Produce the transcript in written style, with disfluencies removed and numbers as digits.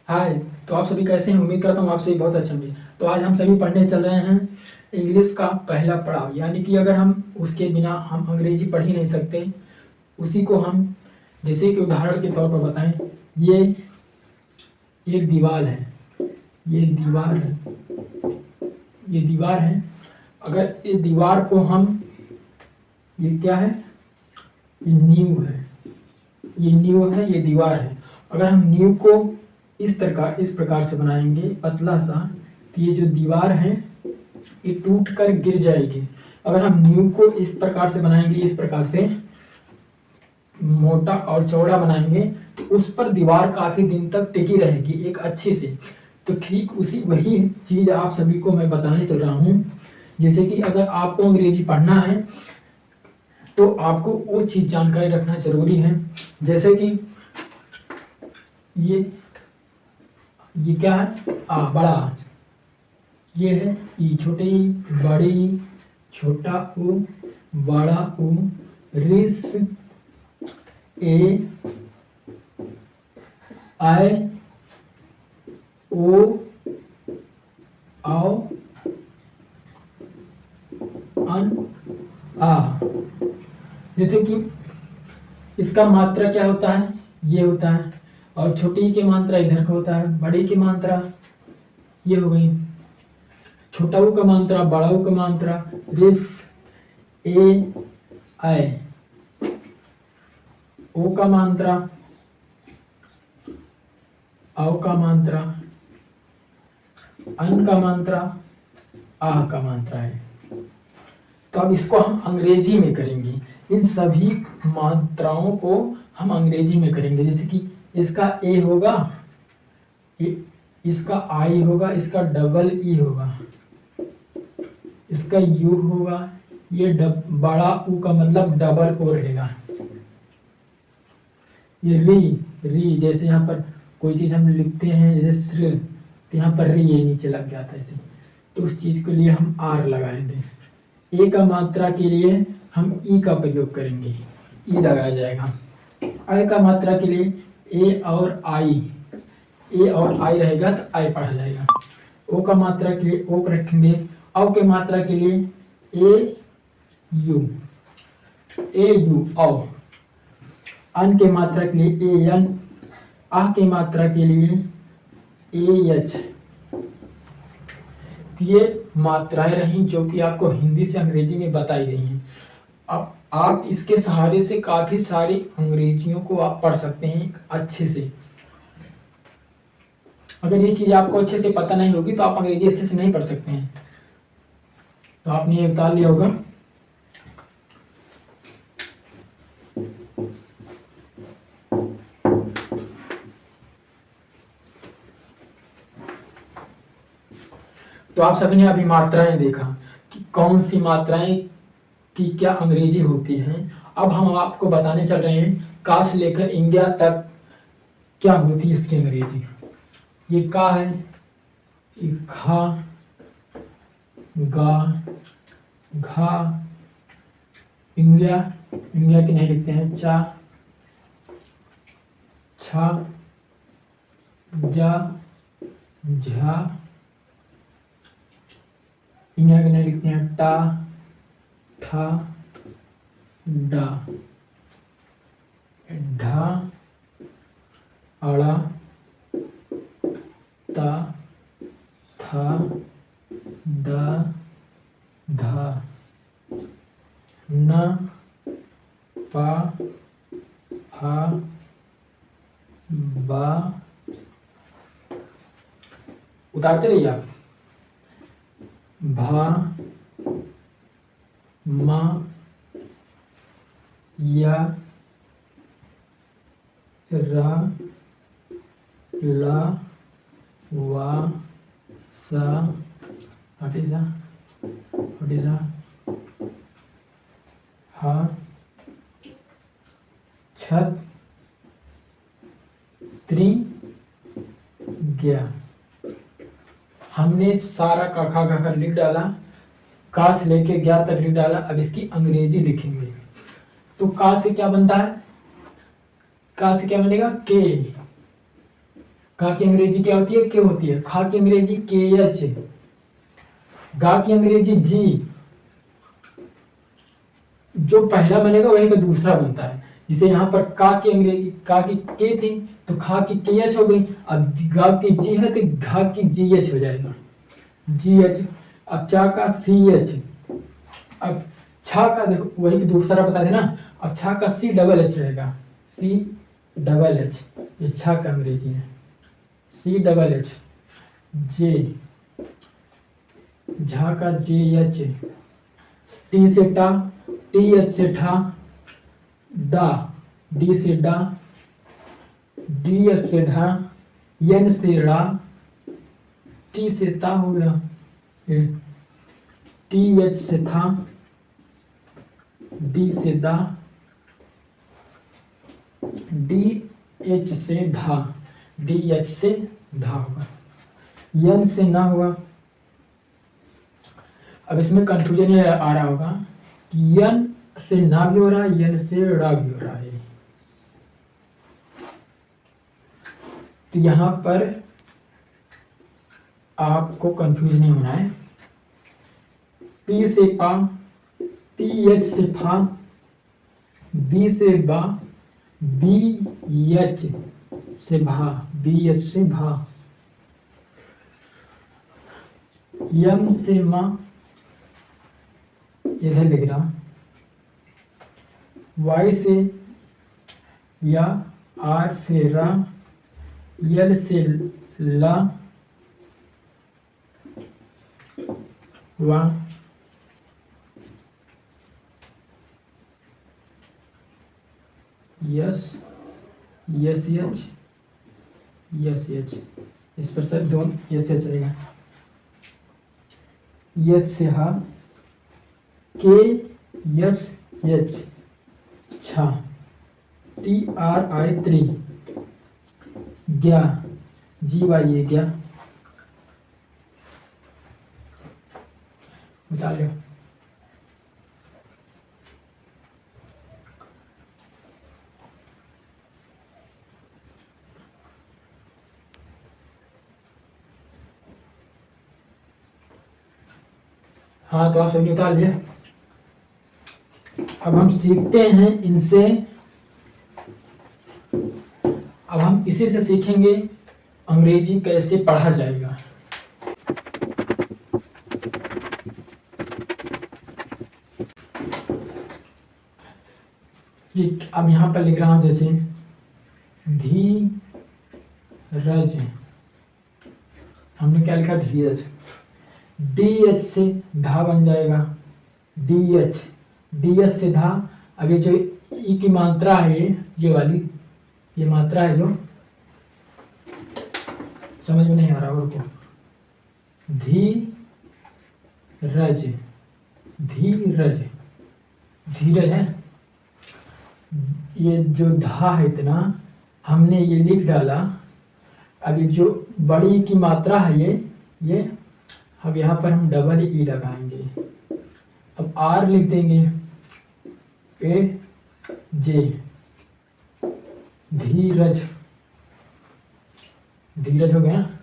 हाय। तो आप सभी कैसे हैं? उम्मीद करता हूँ आप सभी बहुत अच्छे होंगे। तो आज हम सभी पढ़ने चल रहे हैं इंग्लिश का पहला पड़ाव, यानी कि अगर हम उसके बिना हम अंग्रेजी पढ़ ही नहीं सकते। उसी को हम जैसे कि उदाहरण के तौर पर बताएं, ये एक दीवार है, ये दीवार है, ये दीवार है। अगर इस दीवार को हम, ये क्या है? ये नींव है, ये नींव है, ये दीवार है। अगर हम नींव को इस प्रकार से बनाएंगे पतला सा, तो ये जो दीवार है ये टूट कर गिर जाएगी। अगर हम नींव को इस प्रकार से बनाएंगे, इस प्रकार से मोटा और चौड़ा बनाएंगे, तो उस पर दीवार काफी दिन तक टिकी रहेगी एक अच्छी से। तो ठीक वही चीज आप सभी को मैं बताने चल रहा हूँ। जैसे कि अगर आपको अंग्रेजी पढ़ना है तो आपको वो चीज जानकारी रखना जरूरी है। जैसे कि ये क्या है? बड़ा, ये है ई, छोटे ई, बड़ी, छोटा ऊ, बड़ा ऊ, रिस, ए, आई, ओ, आओ, अन, आ। जैसे कि इसका मात्रा क्या होता है? ये होता है। और छोटी की मात्रा इधर का होता है, बड़ी की मात्रा ये हो गई, छोटा ऊ का मात्रा, बड़ा ऊ का मात्रा, रिस, ए, आई, ओ का मात्रा, औ का मात्रा, अन का मात्रा, आ का मात्रा है। तो अब इसको हम अंग्रेजी में करेंगे। इन सभी मात्राओं को हम अंग्रेजी में करेंगे। जैसे कि इसका ए होगा, इसका आई होगा, इसका डबल ई होगा, इसका यू होगा, ये बड़ा ऊ का मतलब डबल ओ रहेगा। ये री, जैसे यहाँ पर कोई चीज हम लिखते हैं जैसे श्र, तो यहाँ पर री ये नीचे लग जाता है ऐसे, तो उस चीज के लिए हम आर लगाएंगे। ए का मात्रा के लिए हम ई का प्रयोग करेंगे, ई लगाया जाएगा। आई का मात्रा के लिए ए और आई रहेगा तो आई पढ़ा जाएगा। ओ का मात्रा के लिए ओ रखेंगे। औ के मात्रा के लिए ए यू औ। अन के मात्रा के लिए ए एन। आ के मात्रा के लिए ए एच। ये मात्राएं रही जो कि आपको हिंदी से अंग्रेजी में बताई गई हैं। अब आप इसके सहारे से काफी सारी अंग्रेजियों को आप पढ़ सकते हैं अच्छे से। अगर ये चीज आपको अच्छे से पता नहीं होगी तो आप अंग्रेजी अच्छे से नहीं पढ़ सकते हैं। तो आपने ये बता लिया होगा। तो आप सभी ने अभी मात्राएं देखा कि कौन सी मात्राएं की क्या अंग्रेजी होती हैं। अब हम आपको बताने चल रहे हैं का से लेकर इंडिया तक क्या होती है उसकी अंग्रेजी। ये का है, ये खा, गा, घा, इंडिया की नहीं लिखते हैं, चा, छा, जा, झा, इंडिया के नहीं लिखते हैं, टा, ठा, डा, ढा, अड़ा, ता, था, दा, धा, न, पा, फा, बा। उतारते रहिए आप। भा, मा, या, रा, ला, वा, सा, हटिजा, हा, छत, त्रि, ज्ञा। हमने सारा का खा खा कर लिख डाला, का से लेके ज्ञा तक लिख डाला। अब इसकी अंग्रेजी लिखेंगे। तो का से क्या बनता है? का से क्या बनेगा? के। का की अंग्रेजी क्या होती है? के होती है। खा की अंग्रेजी के एच। गा की अंग्रेजी जी। जो पहला बनेगा वही का दूसरा बनता है। जिसे यहाँ पर का की अंग्रेजी का की के थी तो खा की के एच हो गई। अब गा की जी है तो घा की जी एच हो जाएगा, जी एच। अब चा का सी एच। अब छा का देखो वही दूसरा बता देना। अब छा का सी डबल एच रहेगा, सी डबल एच। ये छा का अंग्रेजी है, सी डबल एच। जे झा का जे एच। टी से टा, टी एच से ठा। डा, डी से डा, डी एच से ढा। एन से रा, टी से ता हो गया, टी एच से था, डी से दा, डी एच से धा, डी एच से धा होगा। यन से ना हुआ। अब इसमें कंफ्यूजन ये आ रहा होगा कि यन से ना भी हो रहा है, यन से रा भी हो रहा है। तो यहां पर आपको कंफ्यूज नहीं होना है। पी से पा, टी एच से फा, बी से बा, बी एच से भा, बी एच से भा। यम से मा, इधर लिख रहा। वाई से या, आर से रा, यल से ला, वा, yes, yes H, yes H. इस पर सर दोनों यस एच रहेगा। यच से हा, के यस एच छा, टी आर आई त्री, ग्या, जी वाई ये ग्या। बता लो। हाँ तो आप सभी निकाल लिए। अब हम सीखते हैं इनसे। अब हम इसी से सीखेंगे अंग्रेजी कैसे पढ़ा जाएगा। अब यहां पर लिख रहा हूं जैसे धीरज। हमने क्या लिखा? धीरज। डी एच से धा बन जाएगा, डी एच, डी एच से धा। अब ये जो ई की मात्रा है, ये वाली ये मात्रा है जो समझ में नहीं आ रहा और को। धीरज, धीरज, धीरज है। ये जो धा है इतना हमने ये लिख डाला। अब ये जो बड़ी की मात्रा है ये अब यहाँ पर हम डबल ई लगाएंगे। अब आर लिख देंगे, ए जे, धीरज, धीरज हो गया।